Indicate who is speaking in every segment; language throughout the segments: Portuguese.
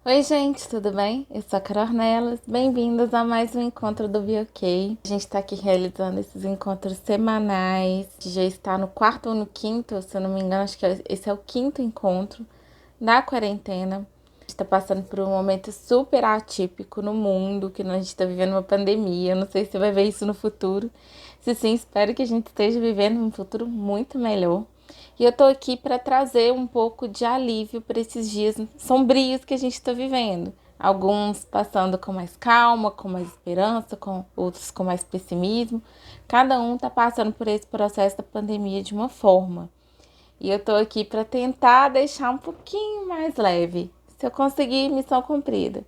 Speaker 1: Oi, gente, tudo bem? Eu sou a Carol Ornelas. Bem-vindos a mais um encontro do BioK. A gente está aqui realizando esses encontros semanais. Já está no quarto ou no quinto, se eu não me engano, acho que esse é o quinto encontro da quarentena. A gente está passando por um momento super atípico no mundo, que a gente está vivendo uma pandemia. Eu não sei se você vai ver isso no futuro. Se sim, espero que a gente esteja vivendo um futuro muito melhor. E eu tô aqui para trazer um pouco de alívio para esses dias sombrios que a gente está vivendo. Alguns passando com mais calma, com mais esperança, com outros com mais pessimismo. Cada um está passando por esse processo da pandemia de uma forma. E eu tô aqui para tentar deixar um pouquinho mais leve. Se eu conseguir, missão cumprida.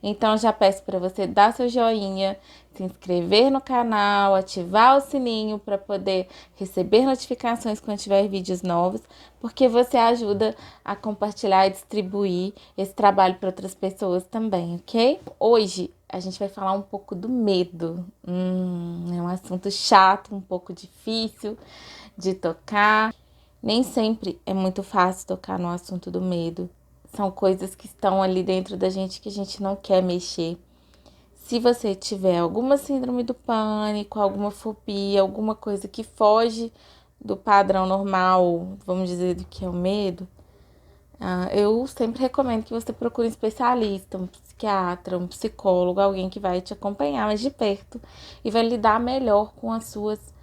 Speaker 1: Então já peço para você dar seu joinha, se inscrever no canal, ativar o sininho para poder receber notificações quando tiver vídeos novos, porque você ajuda a compartilhar e distribuir esse trabalho para outras pessoas também, ok? Hoje a gente vai falar um pouco do medo. É um assunto chato, um pouco difícil de tocar. Nem sempre é muito fácil tocar no assunto do medo. São coisas que estão ali dentro da gente que a gente não quer mexer. Se você tiver alguma síndrome do pânico, alguma fobia, alguma coisa que foge do padrão normal, vamos dizer, do que é o medo, eu sempre recomendo que você procure um especialista, um psiquiatra, um psicólogo, alguém que vai te acompanhar mais de perto e vai lidar melhor com as suas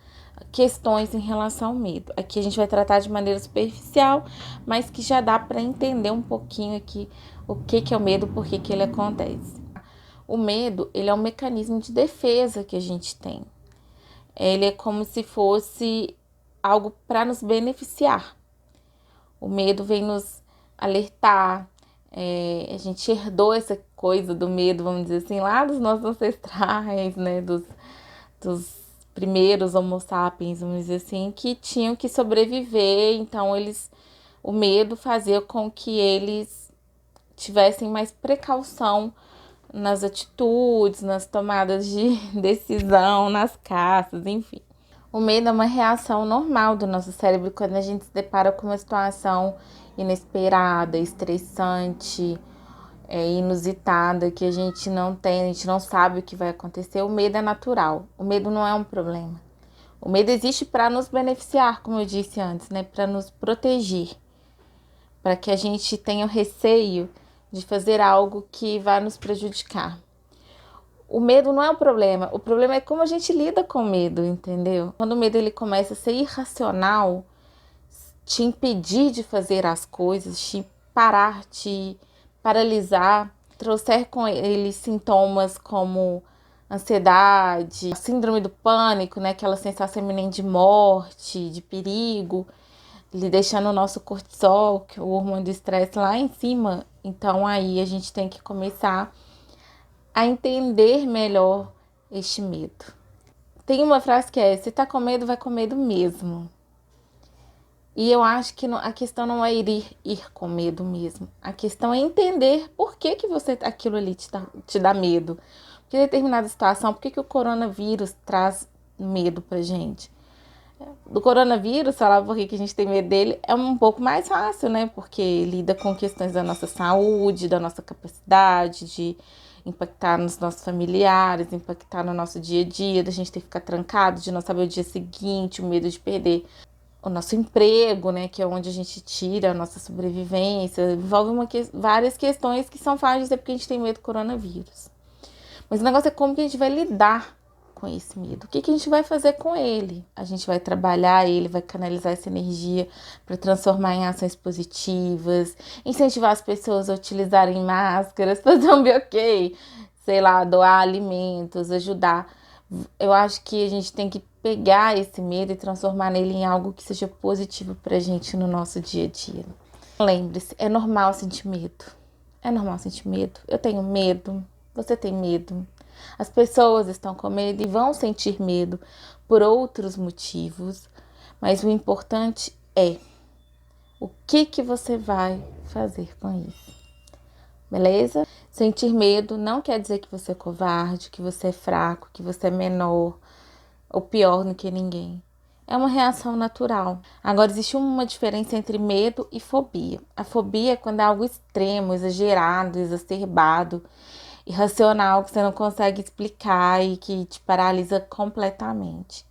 Speaker 1: questões em relação ao medo. Aqui a gente vai tratar de maneira superficial, mas que já dá para entender um pouquinho aqui o que é o medo, por que ele acontece. O medo, ele é um mecanismo de defesa que a gente tem. Ele é como se fosse algo para nos beneficiar. O medo vem nos alertar. A gente herdou essa coisa do medo, vamos dizer assim, lá dos nossos ancestrais, né? Dos primeiros Homo sapiens, vamos dizer assim, que tinham que sobreviver. Então, o medo fazia com que eles tivessem mais precaução nas atitudes, nas tomadas de decisão, nas caças, enfim. O medo é uma reação normal do nosso cérebro quando a gente se depara com uma situação inesperada, estressante, inusitada, que a gente não tem, a gente não sabe o que vai acontecer. O medo é natural, o medo não é um problema. O medo existe para nos beneficiar, como eu disse antes, né? Para nos proteger, para que a gente tenha o receio de fazer algo que vai nos prejudicar. O medo não é o problema é como a gente lida com o medo, entendeu? Quando o medo ele começa a ser irracional, te impedir de fazer as coisas, te parar, te paralisar, trouxer com ele sintomas como ansiedade, síndrome do pânico, né? Aquela sensação iminente de morte, de perigo, lhe deixando o nosso cortisol, que é o hormônio do estresse, lá em cima. Então aí a gente tem que começar a entender melhor este medo. Tem uma frase que é: se tá com medo, vai com medo mesmo. E eu acho que a questão não é ir com medo mesmo. A questão é entender por que você aquilo ali te dá medo. Porque determinada situação, por que o coronavírus traz medo pra gente? Do coronavírus, falar por que a gente tem medo dele, é um pouco mais fácil, né? Porque lida com questões da nossa saúde, da nossa capacidade de impactar nos nossos familiares, impactar no nosso dia a dia, da gente ter que ficar trancado, de não saber o dia seguinte, o medo de perder o nosso emprego, né, que é onde a gente tira a nossa sobrevivência. Envolve várias questões que são fáceis de dizer porque a gente tem medo do coronavírus. Mas o negócio é como que a gente vai lidar com esse medo. O que a gente vai fazer com ele? A gente vai trabalhar ele, vai canalizar essa energia para transformar em ações positivas, incentivar as pessoas a utilizarem máscaras, fazer um ok, sei lá, doar alimentos, ajudar. Eu acho que a gente tem que pegar esse medo e transformar nele em algo que seja positivo pra gente no nosso dia a dia. Lembre-se, é normal sentir medo. É normal sentir medo. Eu tenho medo. Você tem medo. As pessoas estão com medo e vão sentir medo por outros motivos. Mas o importante é o que você vai fazer com isso. Beleza? Sentir medo não quer dizer que você é covarde, que você é fraco, que você é menor ou pior do que ninguém. é uma reação natural. Agora, existe uma diferença entre medo e fobia. A fobia é quando é algo extremo, exagerado, exacerbado, irracional, que você não consegue explicar e que te paralisa completamente.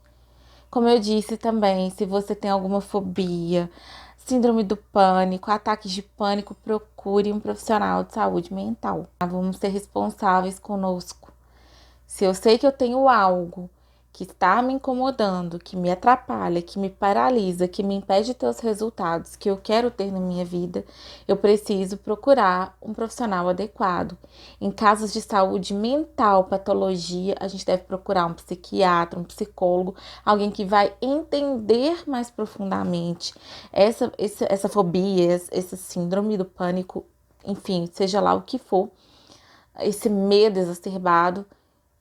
Speaker 1: Como eu disse também, se você tem alguma fobia, síndrome do pânico, ataques de pânico, procure um profissional de saúde mental. Vamos ser responsáveis conosco. Se eu sei que eu tenho algo que está me incomodando, que me atrapalha, que me paralisa, que me impede de ter os resultados que eu quero ter na minha vida, eu preciso procurar um profissional adequado. Em casos de saúde mental, patologia, a gente deve procurar um psiquiatra, um psicólogo, alguém que vai entender mais profundamente essa fobia, essa síndrome do pânico, enfim, seja lá o que for, esse medo exacerbado,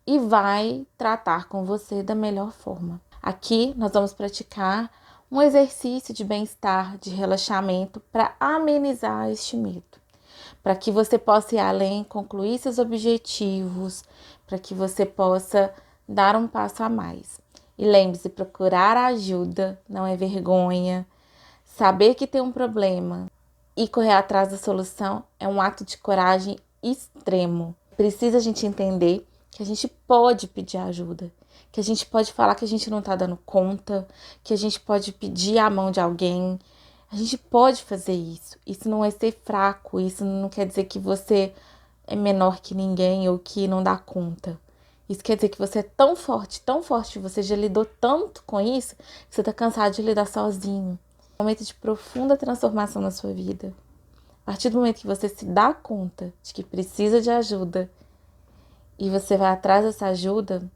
Speaker 1: e vai tratar com você da melhor forma. Aqui nós vamos praticar um exercício de bem-estar, de relaxamento para amenizar este medo, para que você possa ir além, concluir seus objetivos, para que você possa dar um passo a mais. E lembre-se, procurar ajuda não é vergonha. Saber que tem um problema e correr atrás da solução é um ato de coragem extremo. Precisa a gente entender que a gente pode pedir ajuda, que a gente pode falar que a gente não tá dando conta, que a gente pode pedir a mão de alguém. A gente pode fazer isso. Isso não é ser fraco, isso não quer dizer que você é menor que ninguém ou que não dá conta. Isso quer dizer que você é tão forte, você já lidou tanto com isso, que você tá cansado de lidar sozinho. É um momento de profunda transformação na sua vida. A partir do momento que você se dá conta de que precisa de ajuda e você vai atrás dessa ajuda,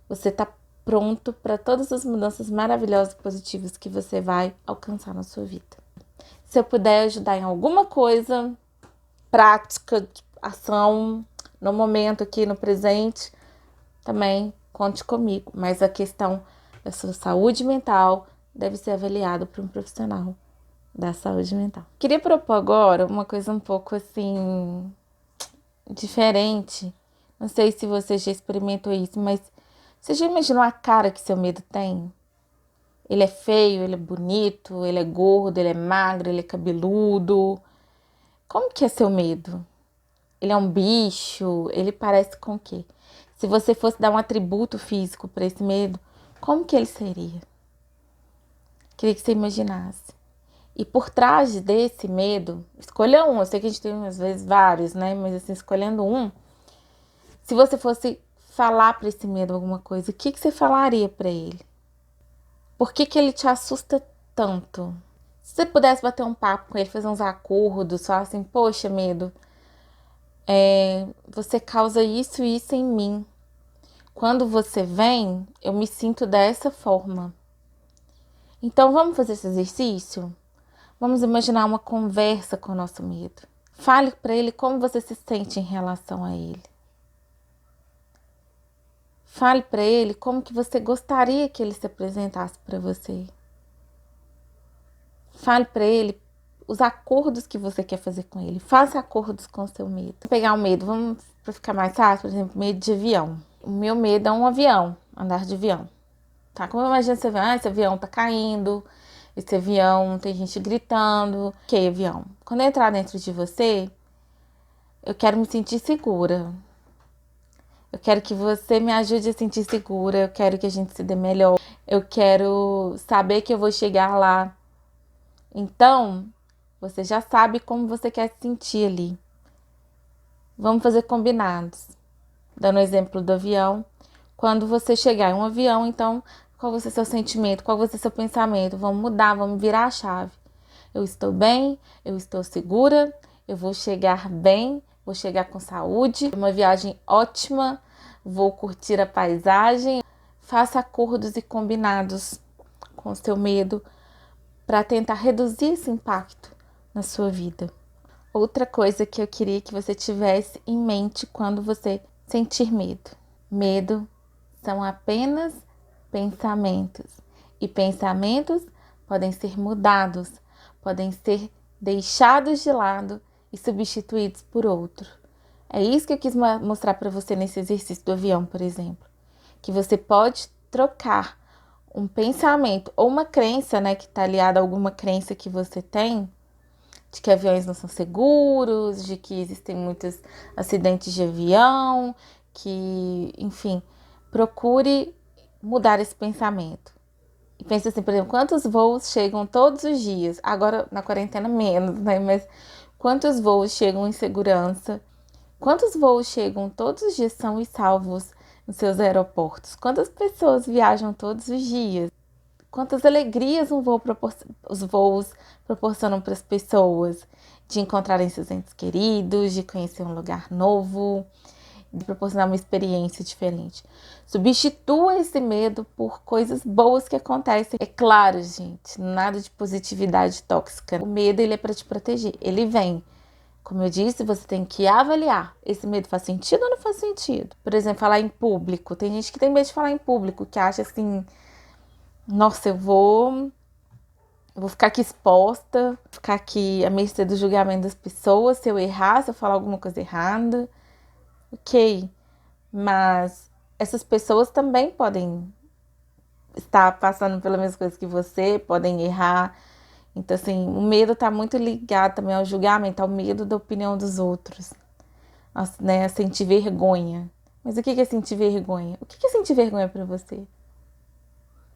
Speaker 1: você está pronto para todas as mudanças maravilhosas e positivas que você vai alcançar na sua vida. Se eu puder ajudar em alguma coisa, prática, ação, no momento aqui, no presente, também conte comigo. Mas a questão da sua saúde mental deve ser avaliada por um profissional da saúde mental. Queria propor agora uma coisa um pouco assim diferente. Não sei se você já experimentou isso, mas você já imaginou a cara que seu medo tem? Ele é feio, ele é bonito, ele é gordo, ele é magro, ele é cabeludo. Como que é seu medo? Ele é um bicho? Ele parece com o quê? Se você fosse dar um atributo físico para esse medo, como que ele seria? Queria que você imaginasse. E por trás desse medo, escolha um. Eu sei que a gente tem às vezes vários, né? Mas assim, escolhendo um, se você fosse falar para esse medo alguma coisa, o que você falaria para ele? Por que ele te assusta tanto? Se você pudesse bater um papo com ele, fazer uns acordos, falar assim, poxa, medo, você causa isso e isso em mim. Quando você vem, eu me sinto dessa forma. Então, vamos fazer esse exercício? Vamos imaginar uma conversa com o nosso medo. Fale para ele como você se sente em relação a ele. Fale para ele como que você gostaria que ele se apresentasse para você. Fale para ele os acordos que você quer fazer com ele. Faça acordos com o seu medo. Vou pegar o medo, vamos para ficar mais fácil, por exemplo, medo de avião. O meu medo é um avião, andar de avião. Tá? Como eu imagino esse avião? Esse avião tá caindo, esse avião tem gente gritando. Ok, avião. Quando eu entrar dentro de você, eu quero me sentir segura. Eu quero que você me ajude a sentir segura. Eu quero que a gente se dê melhor. Eu quero saber que eu vou chegar lá. Então, você já sabe como você quer se sentir ali. Vamos fazer combinados. Dando o exemplo do avião. Quando você chegar em um avião, então, qual vai ser seu sentimento? Qual vai ser seu pensamento? Vamos mudar, vamos virar a chave. Eu estou bem, eu estou segura, eu vou chegar bem, vou chegar com saúde, uma viagem ótima, vou curtir a paisagem. Faça acordos e combinados com o seu medo para tentar reduzir esse impacto na sua vida. Outra coisa que eu queria que você tivesse em mente quando você sentir medo. Medo são apenas pensamentos. E pensamentos podem ser mudados, podem ser deixados de lado e substituídos por outro. É isso que eu quis mostrar para você nesse exercício do avião, por exemplo. Que você pode trocar um pensamento ou uma crença, né, que tá aliada a alguma crença que você tem, de que aviões não são seguros, de que existem muitos acidentes de avião, que, enfim, procure mudar esse pensamento. E pense assim, por exemplo, quantos voos chegam todos os dias? Agora, na quarentena, menos, né? Mas quantos voos chegam em segurança? Quantos voos chegam todos os dias são e salvos nos seus aeroportos? Quantas pessoas viajam todos os dias? Quantas alegrias os voos proporcionam para as pessoas de encontrarem seus entes queridos, de conhecer um lugar novo, de proporcionar uma experiência diferente. Substitua esse medo por coisas boas que acontecem. É claro, gente, nada de positividade tóxica. O medo, ele é para te proteger. Ele vem. Como eu disse, você tem que avaliar. Esse medo faz sentido ou não faz sentido? Por exemplo, falar em público. Tem gente que tem medo de falar em público, que acha assim, nossa, eu vou ficar aqui exposta, ficar aqui à mercê do julgamento das pessoas, se eu errar, se eu falar alguma coisa errada. Ok, mas essas pessoas também podem estar passando pelas mesmas coisas que você, podem errar. Então, assim, o medo está muito ligado também ao julgamento, ao medo da opinião dos outros, né? A sentir vergonha. Mas o que é sentir vergonha? O que é sentir vergonha para você?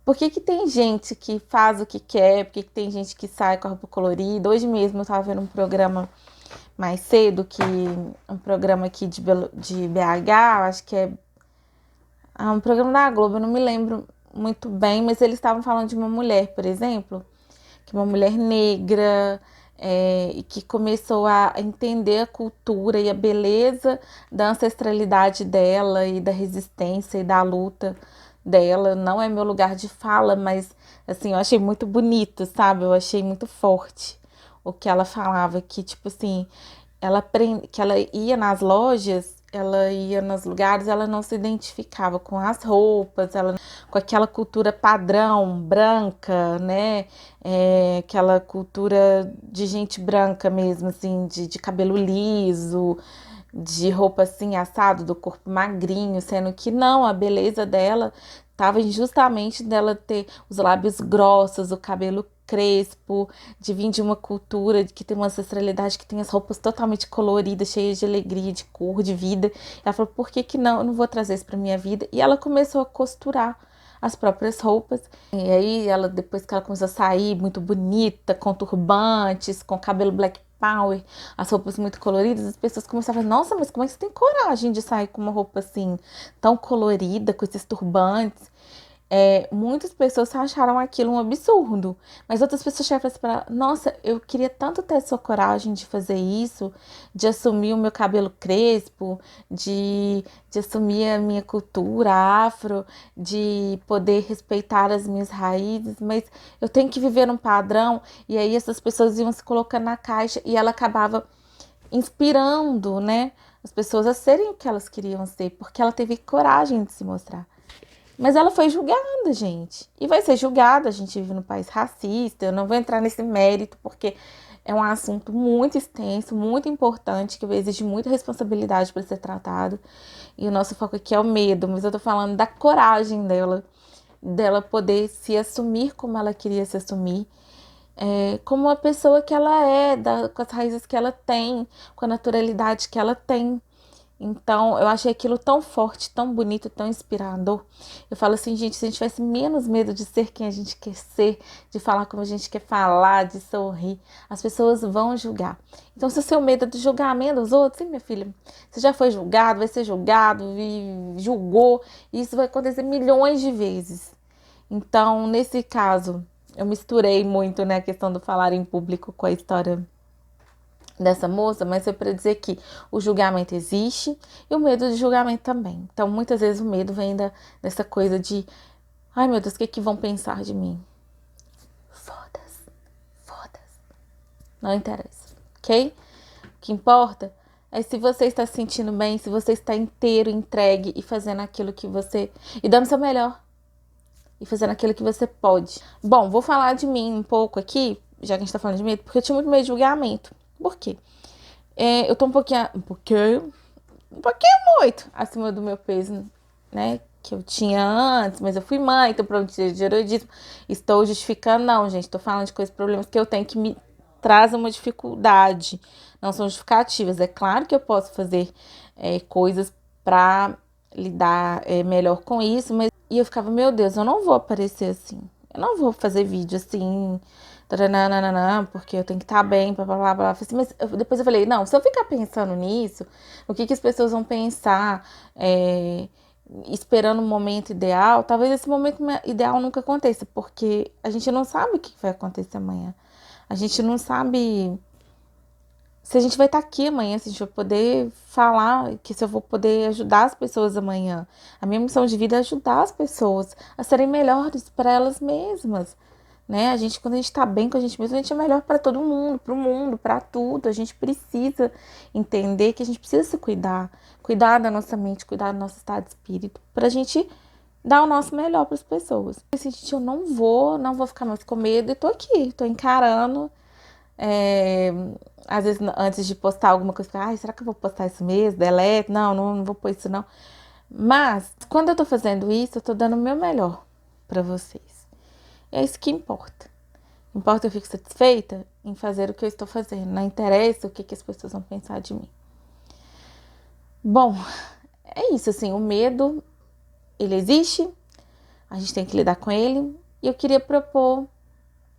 Speaker 1: Por que tem gente que faz o que quer? Por que tem gente que sai com a roupa colorida? Hoje mesmo eu estava vendo um programa mais cedo, que um programa aqui de BH, acho que é um programa da Globo, eu não me lembro muito bem, mas eles estavam falando de uma mulher, por exemplo, que uma mulher negra, e que começou a entender a cultura e a beleza da ancestralidade dela e da resistência e da luta dela. Não é meu lugar de fala, mas assim, eu achei muito bonito, sabe? Eu achei muito forte o que ela falava, que tipo assim, que ela ia nas lojas, ela ia nos lugares, ela não se identificava com as roupas, com aquela cultura padrão, branca, né? Aquela cultura de gente branca mesmo, assim, de cabelo liso, de roupa assim, assado, do corpo magrinho, sendo que não, a beleza dela estava justamente dela ter os lábios grossos, o cabelo crespo, de vir de uma cultura que tem uma ancestralidade, que tem as roupas totalmente coloridas, cheias de alegria, de cor, de vida. Ela falou, por que não? Eu não vou trazer isso para minha vida. E ela começou a costurar as próprias roupas. E aí, ela, depois que ela começou a sair muito bonita, com turbantes, com cabelo black power, as roupas muito coloridas, as pessoas começavam a falar, nossa, mas como é que você tem coragem de sair com uma roupa assim, tão colorida, com esses turbantes? Muitas pessoas acharam aquilo um absurdo, mas outras pessoas chegaram para nossa, eu queria tanto ter essa coragem de fazer isso, de assumir o meu cabelo crespo, de assumir a minha cultura afro, de poder respeitar as minhas raízes, mas eu tenho que viver um padrão. E aí essas pessoas iam se colocando na caixa e ela acabava inspirando, né, as pessoas a serem o que elas queriam ser, porque ela teve coragem de se mostrar. Mas ela foi julgada, gente. E vai ser julgada. A gente vive num país racista. Eu não vou entrar nesse mérito, porque é um assunto muito extenso, muito importante, que exige muita responsabilidade para ser tratado. E o nosso foco aqui é o medo. Mas eu tô falando da coragem dela poder se assumir como ela queria se assumir. Como uma pessoa que ela é, com as raízes que ela tem, com a naturalidade que ela tem. Então, eu achei aquilo tão forte, tão bonito, tão inspirador. Eu falo assim, gente, se a gente tivesse menos medo de ser quem a gente quer ser, de falar como a gente quer falar, de sorrir, as pessoas vão julgar. Então, se o seu medo é do julgamento dos outros, sim, minha filha, você já foi julgado, vai ser julgado e julgou, e isso vai acontecer milhões de vezes. Então, nesse caso, eu misturei muito, né, a questão do falar em público com a história dessa moça, mas foi para dizer que o julgamento existe e o medo de julgamento também. Então, muitas vezes o medo vem dessa coisa de, ai meu Deus, o que vão pensar de mim? Foda-se, foda-se. Não interessa, ok? O que importa é se você está se sentindo bem, se você está inteiro, entregue e fazendo aquilo que você... e dando seu melhor. E fazendo aquilo que você pode. Bom, vou falar de mim um pouco aqui, já que a gente tá falando de medo, porque eu tinha muito medo de julgamento. Por quê? Eu tô um pouquinho muito acima do meu peso, né? que eu tinha antes, mas eu fui mãe, então pronto, de erotismo. Estou justificando, não, gente. Estou falando de coisas, problemas que eu tenho que me trazem uma dificuldade. Não são justificativas. É claro que eu posso fazer coisas para lidar melhor com isso, mas e eu ficava, meu Deus, eu não vou aparecer assim. Eu não vou fazer vídeo assim, taranana, porque eu tenho que estar bem, blá, blá, blá, blá. Mas depois eu falei, não, se eu ficar pensando nisso, o que as pessoas vão pensar, esperando um momento ideal, talvez esse momento ideal nunca aconteça, porque a gente não sabe o que vai acontecer amanhã. A gente não sabe se a gente vai estar aqui amanhã, se a gente vai poder falar, que se eu vou poder ajudar as pessoas amanhã. A minha missão de vida é ajudar as pessoas a serem melhores para elas mesmas, né? Quando a gente tá bem com a gente mesma, a gente é melhor para todo mundo, para o mundo, para tudo. A gente precisa entender que a gente precisa se cuidar, cuidar da nossa mente, cuidar do nosso estado de espírito, para a gente dar o nosso melhor para as pessoas. Assim, gente, eu não vou ficar mais com medo e tô aqui, tô encarando. Às vezes, antes de postar alguma coisa, será que eu vou postar isso mesmo? Delete? Não vou pôr isso não. Mas, quando eu tô fazendo isso, eu tô dando o meu melhor para vocês. É isso que importa. Importa eu fico satisfeita em fazer o que eu estou fazendo. Não interessa o que as pessoas vão pensar de mim. Bom, é isso, assim, o medo, ele existe, a gente tem que lidar com ele. E eu queria propor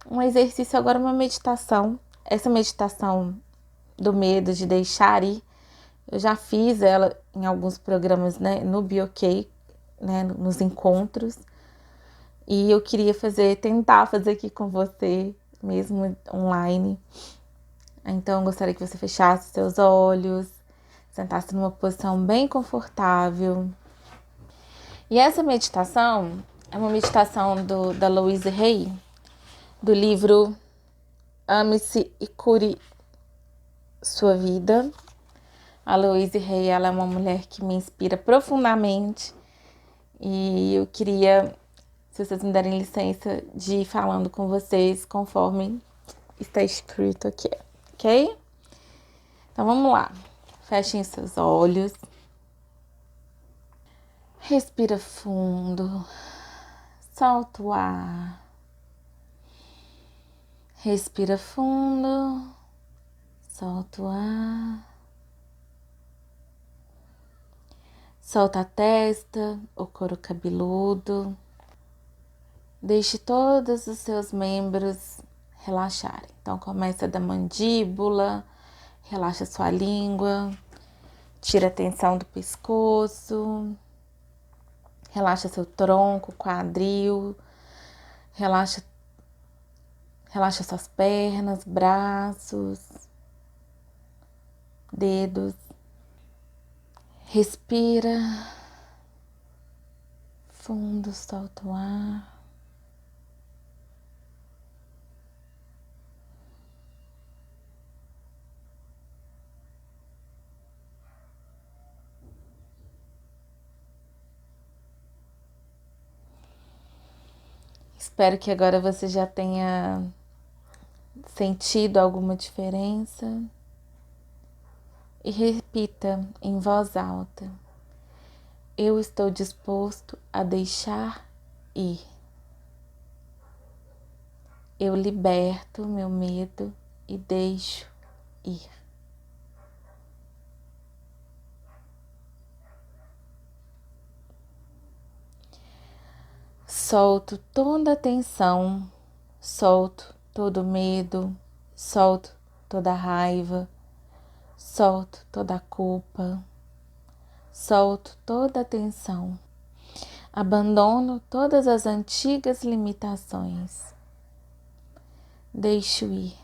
Speaker 1: um exercício agora, uma meditação. Essa meditação do medo de deixar ir, eu já fiz ela em alguns programas, né, no BioK, né, nos encontros. E eu queria tentar fazer aqui com você, mesmo online. Então, eu gostaria que você fechasse seus olhos, sentasse numa posição bem confortável. E essa meditação é uma meditação da Louise Hay, do livro Ame-se e Cure Sua Vida. A Louise Hay, ela é uma mulher que me inspira profundamente. E eu queria, se vocês me derem licença, de ir falando com vocês conforme está escrito aqui, ok? Então vamos lá. Fechem seus olhos. Respira fundo. Solta o ar. Respira fundo. Solta o ar. Solta a testa, o couro cabeludo. Deixe todos os seus membros relaxarem. Então começa da mandíbula, relaxa sua língua, tira a tensão do pescoço, relaxa seu tronco, quadril, relaxa suas pernas, braços, dedos. Respira fundo, solta o ar. Espero que agora você já tenha sentido alguma diferença. E repita em voz alta: eu estou disposto a deixar ir. Eu liberto meu medo e deixo ir. Solto toda a tensão, solto todo o medo, solto toda a raiva, solto toda a culpa, solto toda a tensão. Abandono todas as antigas limitações. Deixo ir.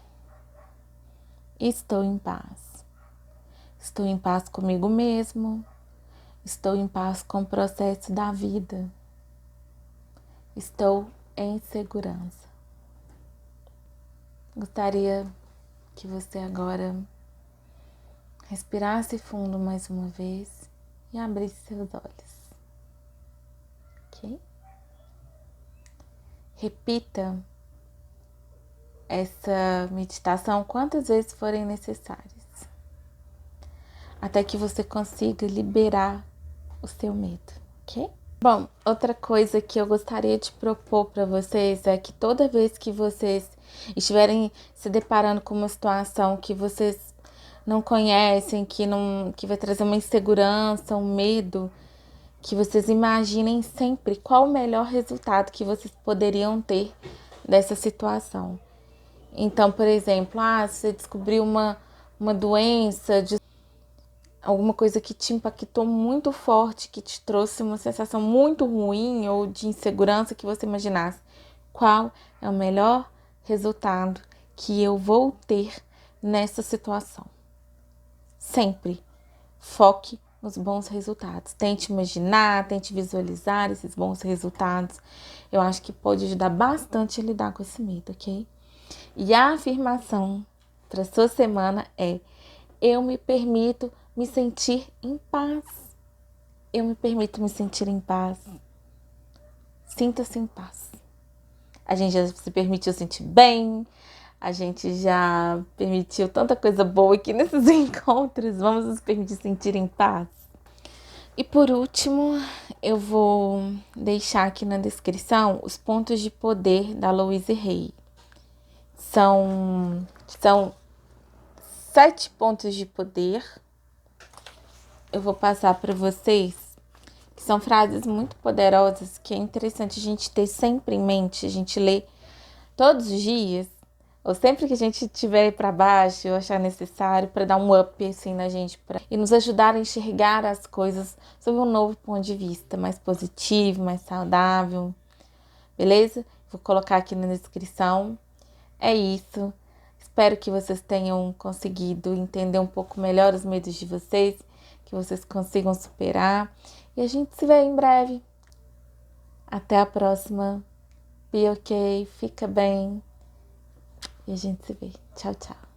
Speaker 1: Estou em paz. Estou em paz comigo mesmo. Estou em paz com o processo da vida. Estou em segurança. Gostaria que você agora respirasse fundo mais uma vez e abrisse seus olhos. Ok? Repita essa meditação quantas vezes forem necessárias, até que você consiga liberar o seu medo, ok? Bom, outra coisa que eu gostaria de propor para vocês é que toda vez que vocês estiverem se deparando com uma situação que vocês não conhecem, que vai trazer uma insegurança, um medo, que vocês imaginem sempre qual o melhor resultado que vocês poderiam ter dessa situação. Então, por exemplo, você descobriu uma doença, alguma coisa que te impactou muito forte, que te trouxe uma sensação muito ruim ou de insegurança que você imaginasse. Qual é o melhor resultado que eu vou ter nessa situação? Sempre foque nos bons resultados. Tente imaginar, tente visualizar esses bons resultados. Eu acho que pode ajudar bastante a lidar com esse medo, ok? E a afirmação para sua semana é: eu me permito me sentir em paz. Eu me permito me sentir em paz. Sinta-se em paz. A gente já se permitiu sentir bem, a gente já permitiu tanta coisa boa aqui nesses encontros. Vamos nos permitir sentir em paz. E por último, eu vou deixar aqui na descrição os pontos de poder da Louise Hay. São 7 pontos de poder. Eu vou passar para vocês, que são frases muito poderosas, que é interessante a gente ter sempre em mente, a gente ler todos os dias, ou sempre que a gente estiver para baixo, ou achar necessário, para dar um up assim na gente, e nos ajudar a enxergar as coisas sob um novo ponto de vista, mais positivo, mais saudável, beleza? Vou colocar aqui na descrição. É isso. Espero que vocês tenham conseguido entender um pouco melhor os medos de vocês, que vocês consigam superar. E a gente se vê em breve. Até a próxima. Be ok, fica bem. E a gente se vê. Tchau, tchau.